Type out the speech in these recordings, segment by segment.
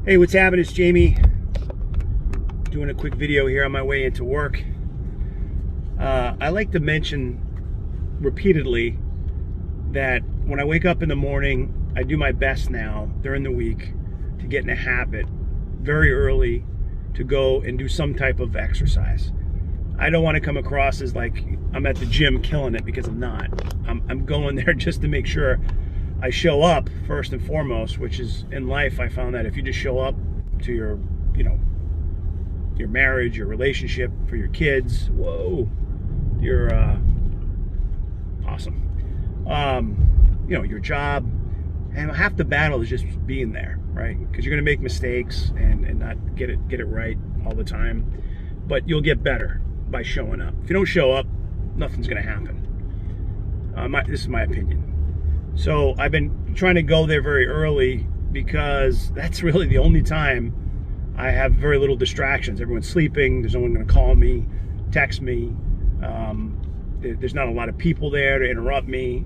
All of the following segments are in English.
Hey, what's happening? It's Jamie doing a quick video here on my way into work. I like to mention repeatedly that when I wake up in the morning, I do my best now during the week to get in a habit very early to go and do some type of exercise. I don't want to come across as like I'm at the gym killing it, because I'm not. I'm going there just to make sure I show up first and foremost, which is in life. I found that if you just show up to your marriage, your relationship, for your kids, you're awesome. Your job, and half the battle is just being there, right? Because you're going to make mistakes and not get it right all the time, but you'll get better by showing up. If you don't show up, nothing's going to happen. This is my opinion. So I've been trying to go there very early because that's really the only time I have very little distractions. Everyone's sleeping. There's no one going to call me, text me. There's not a lot of people there to interrupt me.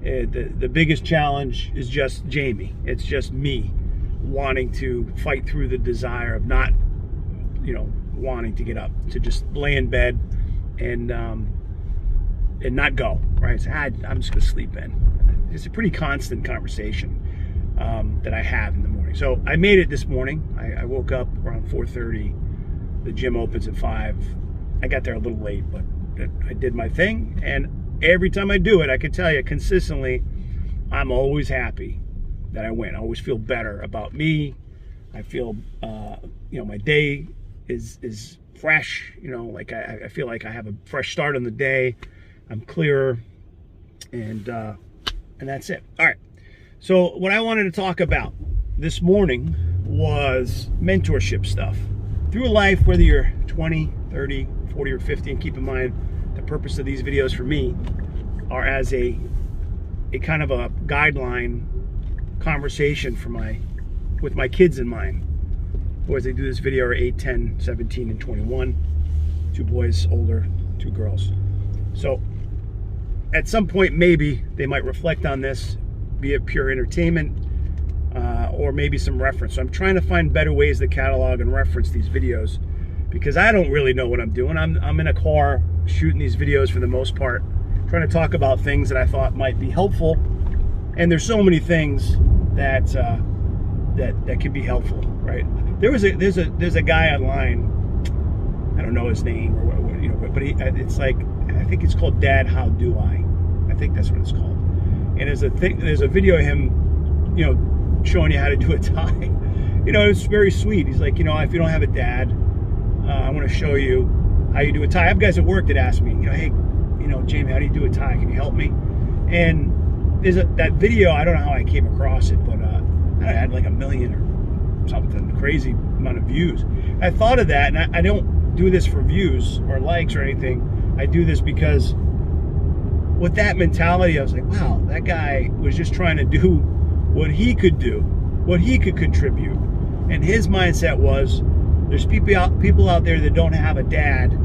The biggest challenge is just Jamie. It's just me wanting to fight through the desire of not, wanting to get up, to just lay in bed and not go, right? So, I'm just going to sleep in. It's a pretty constant conversation that I have in the morning. So I made it this morning. I woke up around 4:30. The gym opens at 5. I got there a little late, but I did my thing. And every time I do it, I can tell you consistently, I'm always happy that I went. I always feel better about me. I feel, my day is fresh. I feel like I have a fresh start on the day. I'm clearer, and that's it. All right. So what I wanted to talk about this morning was mentorship stuff. Through life, whether you're 20, 30, 40, or 50, and keep in mind the purpose of these videos for me are as a kind of a guideline conversation with my kids in mind. Boys, they do this video are 8, 10, 17, and 21. 2 boys older, 2 girls. So at some point, maybe they might reflect on this, be it pure entertainment or maybe some reference. So I'm trying to find better ways to catalog and reference these videos, because I don't really know what I'm doing. I'm in a car shooting these videos for the most part, trying to talk about things that I thought might be helpful. And there's so many things that can be helpful, right? There's a guy online. I don't know his name or what, but it's like, I think it's called Dad, How Do I? I think that's what it's called. And there's a video of him, showing you how to do a tie. It's very sweet. He's like, if you don't have a dad, I want to show you how you do a tie. I have guys at work that ask me, hey, Jamie, how do you do a tie? Can you help me? And there's that video. I don't know how I came across it, but I had like 1 million or something, crazy amount of views. I thought of that, and I don't do this for views or likes or anything. I do this because with that mentality, I was like, wow, that guy was just trying to do what he could do, what he could contribute. And his mindset was, there's people out there that don't have a dad,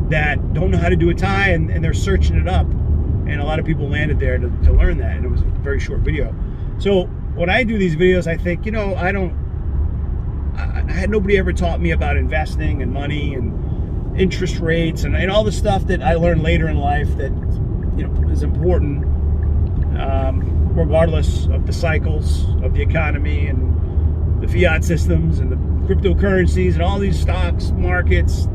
that don't know how to do a tie, and they're searching it up. And a lot of people landed there to learn that, and it was a very short video. So when I do these videos, I think, I had nobody ever taught me about investing and money and interest rates and all the stuff that I learned later in life that is important, regardless of the cycles of the economy and the fiat systems and the cryptocurrencies and all these stocks, markets,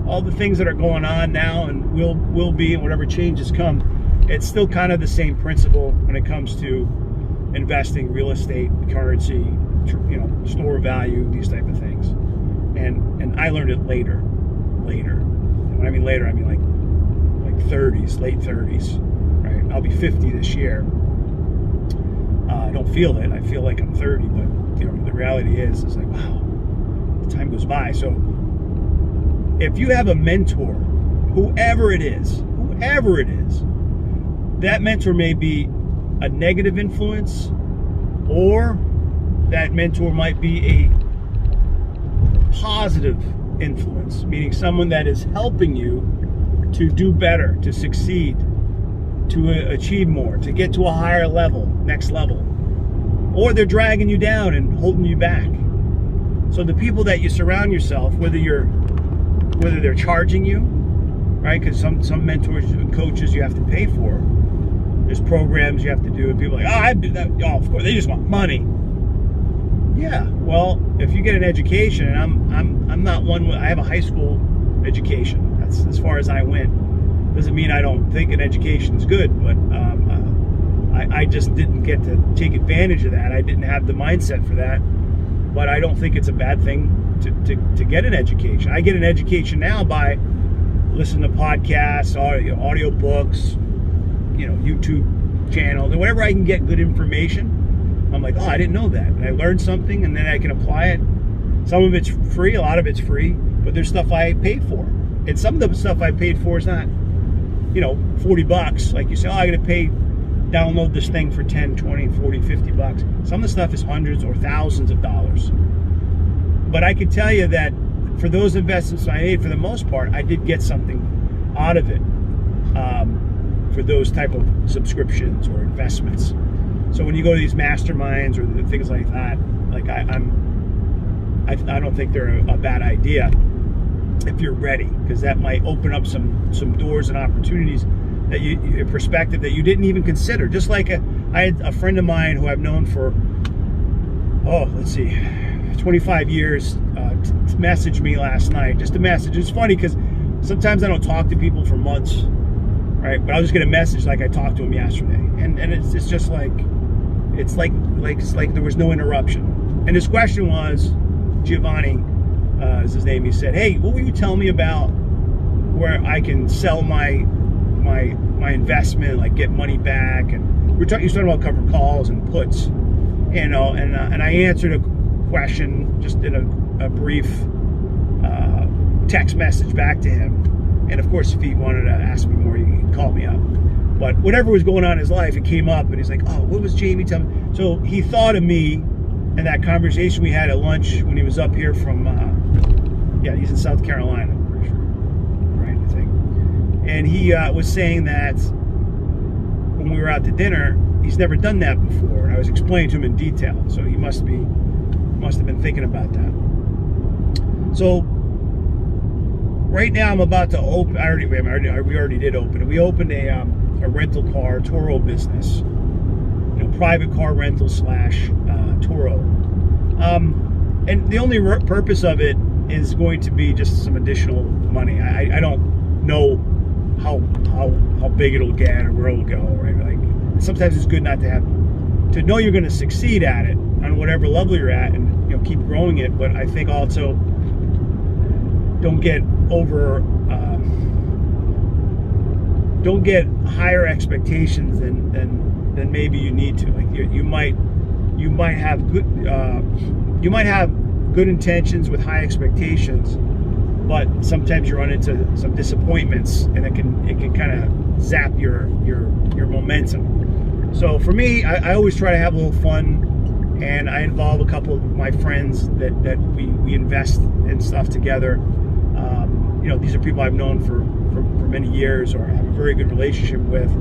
all the things that are going on now and will be, and whatever changes come. It's still kind of the same principle when it comes to investing, real estate, currency, store value, these type of things. And I learned it later. And when I mean later, I mean like 30s, late 30s, right? I'll be 50 this year. I don't feel it. I feel like I'm 30, but the reality is like, wow, the time goes by. So if you have a mentor, whoever it is, that mentor may be a negative influence, or that mentor might be a positive influence, meaning someone that is helping you to do better, to succeed, to achieve more, to get to a higher level, next level. Or they're dragging you down and holding you back. So the people that you surround yourself, whether they're charging you, right? Because some mentors and coaches you have to pay for. There's programs you have to do, and people are like, oh, I do that. Oh, of course, they just want money. Yeah, well, if you get an education, and I'm not one. I have a high school education. That's as far as I went. Doesn't mean I don't think an education is good, but I just didn't get to take advantage of that. I didn't have the mindset for that. But I don't think it's a bad thing to get an education. I get an education now by listening to podcasts, audio books, YouTube channels, and wherever I can get good information. I'm like, oh, I didn't know that. And I learned something, and then I can apply it. Some of it's free, a lot of it's free, but there's stuff I paid for. And some of the stuff I paid for is not, $40. Like you say, oh, I got to download this thing for 10, 20, 40, 50 bucks. Some of the stuff is hundreds or thousands of dollars. But I can tell you that for those investments I made, for the most part, I did get something out of it for those type of subscriptions or investments. So when you go to these masterminds or things like that, like I don't think they're a bad idea if you're ready, because that might open up some doors and opportunities that a perspective that you didn't even consider. Just like I had a friend of mine who I've known for 25 years messaged me last night. Just a message. It's funny because sometimes I don't talk to people for months, right? But I'll just get a message like I talked to him yesterday, and it's just like it's like there was no interruption. And his question was, Giovanni is his name. He said, "Hey, what will you tell me about where I can sell my investment, like get money back?" And he was talking about covered calls and puts, and I answered a question just in a brief text message back to him. And of course, if he wanted to ask me more, he could call me up. But whatever was going on in his life, it came up, and he's like, "Oh, what was Jamie telling me?" So he thought of me and that conversation we had at lunch when he was up here from he's in South Carolina, I'm pretty sure, right? I think. And he was saying that when we were out to dinner, he's never done that before, and I was explaining to him in detail. So he must have been thinking about that. So right now I'm about to open. We already did open it. We opened a rental car Turo business, private car rental / Turo, and the only purpose of it is going to be just some additional money. I don't know how big it'll get or where it'll go, right? Like, sometimes it's good not to know you're going to succeed at it on whatever level you're at, and keep growing it. But I think also don't get higher expectations than maybe you need to. Like you might have good intentions with high expectations, but sometimes you run into some disappointments, and it can kind of zap your momentum. So for me, I always try to have a little fun, and I involve a couple of my friends that we invest in stuff together. These are people I've known for many years, or have a very good relationship with.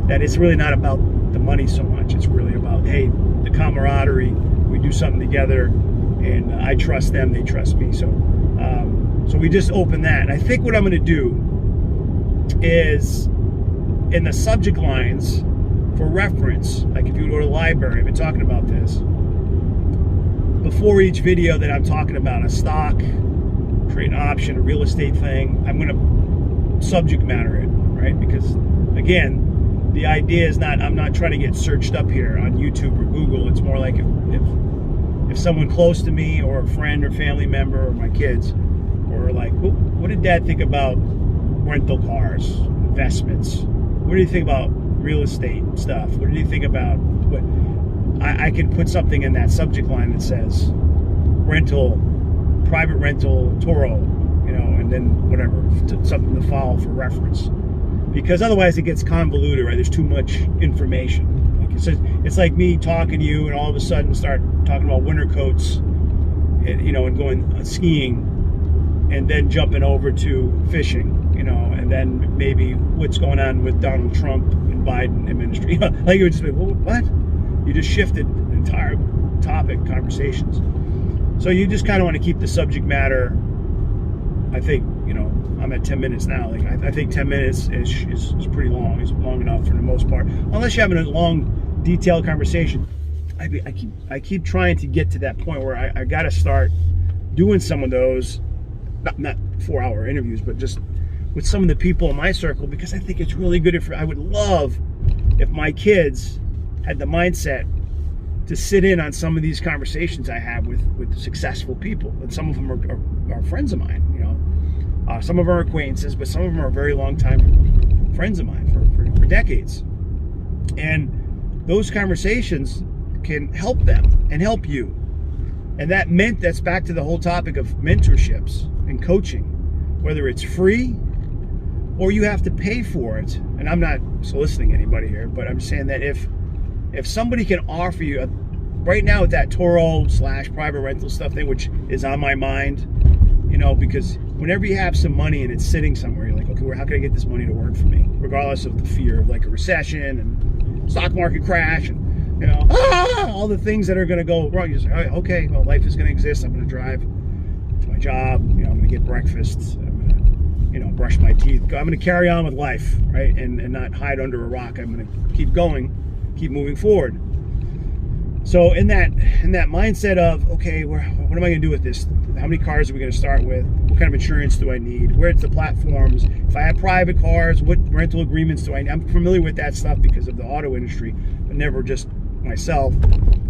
That it's really not about the money so much. It's really about, hey, the camaraderie. We do something together, and I trust them, they trust me. So we just opened that. And I think what I'm going to do is, in the subject lines for reference, like if you go to the library, I've been talking about this, before each video that I'm talking about a stock, trade an option, a real estate thing, I'm going to subject matter it, right? Because again, the idea is I'm not trying to get searched up here on YouTube or Google. It's more like if someone close to me, or a friend or family member, or my kids, or like, what did Dad think about rental cars, investments? What do you think about real estate stuff? What do you think about what? I can put something in that subject line that says rental, private rental, Turo, and then whatever, something to follow for reference. Because otherwise it gets convoluted, right? There's too much information. Like it's like me talking to you, and all of a sudden start talking about winter coats, and going skiing, and then jumping over to fishing, and then maybe what's going on with Donald Trump and Biden administration. Like you would just be, well, what? You just shifted entire topic conversations. So you just kind of want to keep the subject matter. I think, I'm at 10 minutes now. Like I think 10 minutes is pretty long. It's long enough for the most part, unless you're having a long, detailed conversation. I keep trying to get to that point where I got to start doing some of those, not 4-hour interviews, but just with some of the people in my circle, because I think it's really good. I would love if my kids had the mindset to sit in on some of these conversations I have with successful people, and some of them are friends of mine. Some of them are acquaintances, but some of them are very long time friends of mine for decades. And those conversations can help them and help you. And that's back to the whole topic of mentorships and coaching, whether it's free or you have to pay for it. And I'm not soliciting anybody here, but I'm saying that if somebody can offer you right now with that Turo/private rental stuff thing, which is on my mind, because whenever you have some money and it's sitting somewhere, you're like, okay, well, how can I get this money to work for me? Regardless of the fear of like a recession and stock market crash and, all the things that are going to go wrong. You're just like, okay, well, life is going to exist. I'm going to drive to my job. I'm going to get breakfast. I'm going to, brush my teeth. I'm going to carry on with life, right? And not hide under a rock. I'm going to keep going, keep moving forward. So in that mindset of, okay, what am I going to do with this? How many cars are we going to start with? What kind of insurance do I need? Where's the platforms? If I have private cars, what rental agreements do I need? I'm familiar with that stuff because of the auto industry, but never just myself.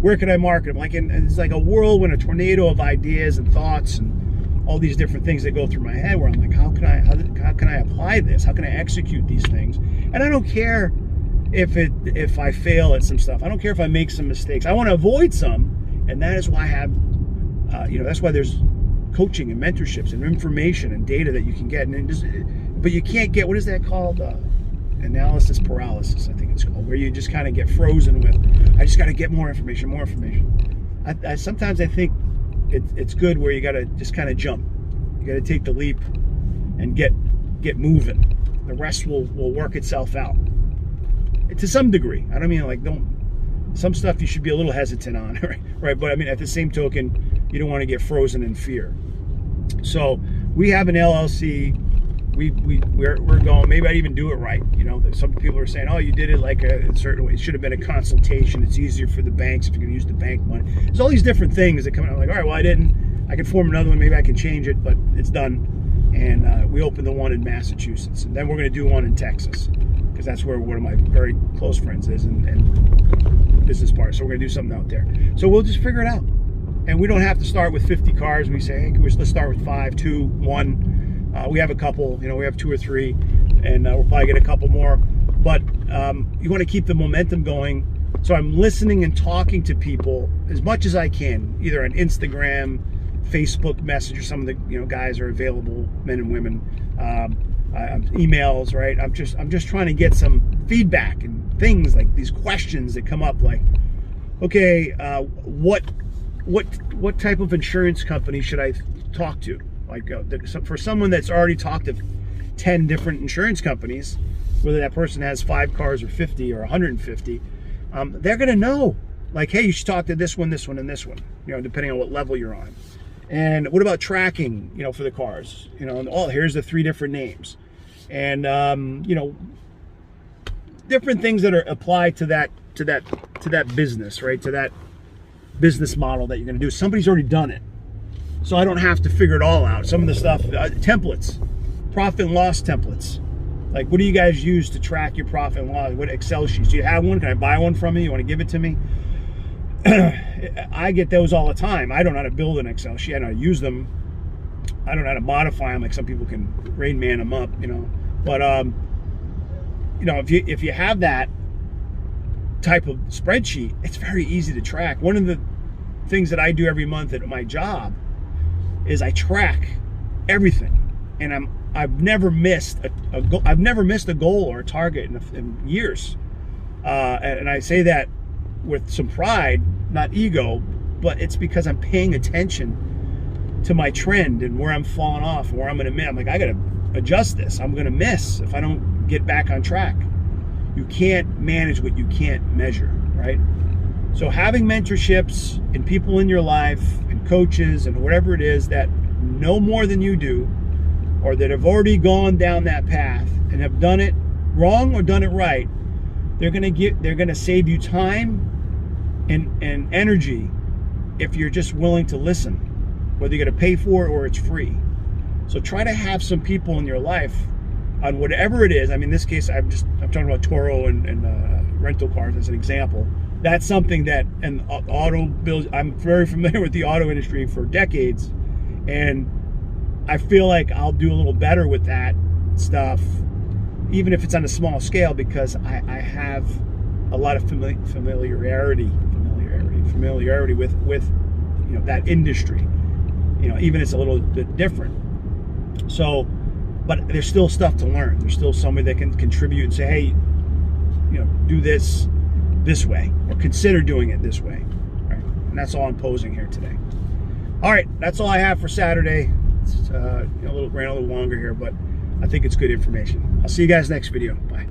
Where can I market them? Like, and it's like a whirlwind, a tornado of ideas and thoughts and all these different things that go through my head where I'm like, how can I apply this? How can I execute these things? And I don't care if I fail at some stuff. I don't care if I make some mistakes. I want to avoid some, and that is why I have, that's why there's coaching and mentorships and information and data that you can get. But you can't get, what is that called? Analysis paralysis, I think it's called, where you just kind of get frozen with, I just got to get more information. Sometimes I think it's good where you got to just kind of jump. You got to take the leap and get moving. The rest will work itself out. To some degree. I don't mean some stuff you should be a little hesitant on, right? But I mean, at the same token, you don't want to get frozen in fear. So we have an LLC. We're going, maybe I'd even do it right. Some people are saying, oh, you did it like a certain way. It should have been a consultation. It's easier for the banks if you're going to use the bank money. There's all these different things that come out. I'm like, all right, well, I didn't. I can form another one. Maybe I can change it, but it's done. And we opened the one in Massachusetts. And then we're going to do one in Texas, because that's where one of my very close friends is and business partners. So we're going to do something out there. So we'll just figure it out. And we don't have to start with 50 cars. We say, hey, let's start with 5, 2, 1. We have a couple, we have 2 or 3, and we'll probably get a couple more. But you want to keep the momentum going. So I'm listening and talking to people as much as I can, either on Instagram, Facebook Messenger. Some of the guys are available, men and women. Emails, right? I'm just trying to get some feedback and things like these questions that come up, like, okay, what type of insurance company should I talk to? Like for someone that's already talked to 10 different insurance companies, whether that person has 5 cars or 50 or 150, they're going to know, like, hey, you should talk to this one, and this one, depending on what level you're on. And what about tracking, for the cars? And here's the 3 different names. And different things that are applied to that business, right? To that business model that you're going to do. Somebody's already done it, so I don't have to figure it all out. Some of the stuff, templates, profit and loss templates. Like, what do you guys use to track your profit and loss? What Excel sheets? Do you have one? Can I buy one from you? You want to give it to me? I get those all the time. I don't know how to build an Excel sheet. I know how to use them. I don't know how to modify them like some people can. Rain Man them up, But if you have that type of spreadsheet, it's very easy to track. One of the things that I do every month at my job is I track everything, and I've never missed a goal. I've never missed a goal or a target in years, and I say that with some pride, not ego, but it's because I'm paying attention to my trend and where I'm falling off and where I'm going to miss. I'm like, I got to adjust this. I'm going to miss if I don't get back on track. You can't manage what you can't measure, right? So having mentorships and people in your life and and coaches and whatever it is that know more than you do, or that have already gone down that path and have done it wrong or done it right. They're gonna save you time and energy if you're just willing to listen, whether you're gonna pay for it or it's free. So try to have some people in your life on whatever it is. I mean, in this case, I'm talking about Turo and rental cars as an example. That's something that, and auto bills, I'm very familiar with the auto industry for decades, and I feel like I'll do a little better with that stuff, even if it's on a small scale, because I have a lot of familiarity with that industry. Even it's a little bit different. So, but there's still stuff to learn. There's still somebody that can contribute and say, hey, do this way, or consider doing it this way. All right? And that's all I'm posing here today. All right, that's all I have for Saturday. It's ran a little longer here, but I think it's good information. I'll see you guys next video. Bye.